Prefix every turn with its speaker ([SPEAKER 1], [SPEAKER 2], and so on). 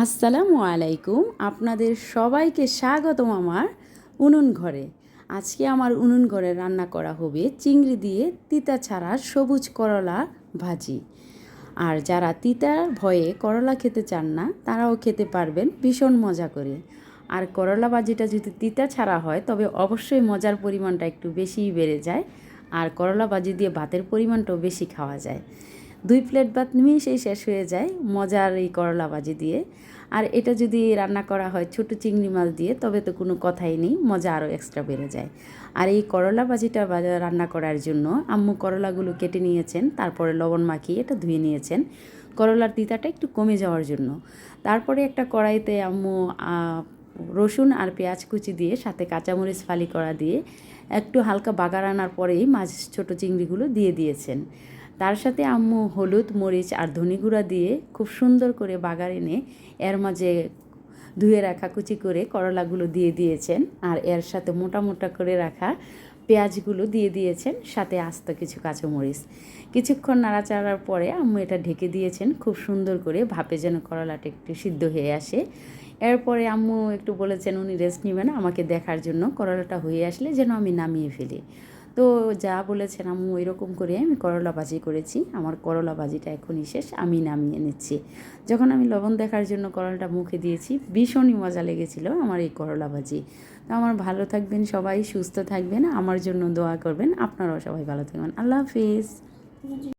[SPEAKER 1] আসসালামু আলাইকুম। আপনাদের সবাইকে স্বাগতম আমার উনুন ঘরে। আজকে আমার উনুন ঘরে রান্না করা হবে চিংড়ি দিয়ে তিতা ছাড়া সবুজ করলা ভাজি। আর যারা তিতার ভয়ে করলা খেতে চান না তারাও খেতে পারবেন ভীষণ মজা করে। আর করলা ভাজিটা যদি তিতা ছাড়া হয় তবে অবশ্যই মজার পরিমাণটা একটু বেশিই বেড়ে যায়। আর করলা ভাজি দিয়ে ভাতের পরিমাণটাও বেশি খাওয়া যায়। 2 প্লেট ভাত নিমেষেই শেষ হয়ে যায় মজার এই করলা ভাজি দিয়ে। আর এটা যদি রান্না করা হয় ছোট চিংড়ি মাছ দিয়ে তবে তো কোনো কথাই নেই, মজা আরও এক্সট্রা বেড়ে যায়। আর এই করলা ভাজিটা রান্না করার জন্য আম্মু করলাগুলো কেটে নিয়েছেন, তারপরে লবণ মাখিয়ে এটা ধুয়ে নিয়েছেন করলার তিতাটা একটু কমে যাওয়ার জন্য। তারপরে একটা কড়াইতে আম্মু রসুন আর পেঁয়াজ কুচি দিয়ে সাথে কাঁচামরিচ ফালি করা দিয়ে একটু হালকা বাগার আনার পরেই মাছ ছোটো চিংড়িগুলো দিয়ে দিয়েছেন। তার সাথে আম্মু হলুদ মরিচ আর ধনে গুঁড়া দিয়ে খুব সুন্দর করে বাগার এনে এর মাঝে ধুয়ে রাখা কুচি করে করলাগুলো দিয়ে দিয়েছেন। আর এর সাথে মোটা মোটা করে রাখা পেঁয়াজগুলো দিয়ে দিয়েছেন, সাথে আস্ত কিছু কাঁচামরিচ। কিছুক্ষণ নাড়াচাড়ার পরে আম্মু এটা ঢেকে দিয়েছেন খুব সুন্দর করে, ভাপে যেন করলাটা একটু সিদ্ধ হয়ে আসে। এরপরে আম্মু একটু বলেছেন উনি রেস্ট নেবেন আমাকে দেখার জন্য, করলাটা হয়ে আসলে যেন আমি নামিয়ে ফেলি। তো যা বলেছেন আম্মু ওইরকম করে আমি করলা ভাজি করেছি। আমার করলা ভাজিটা এখনই শেষ, আমি নামিয়ে নিচ্ছি। যখন আমি লবণ দেখার জন্য করলাটা মুখে দিয়েছি ভীষণই মজা লেগেছিল আমার এই করলা ভাজি। তো আমার ভালো থাকবেন সবাই, সুস্থ থাকবেন, আমার জন্য দোয়া করবেন। আপনারাও সবাই ভালো থাকবেন। আল্লাহ হাফিজ।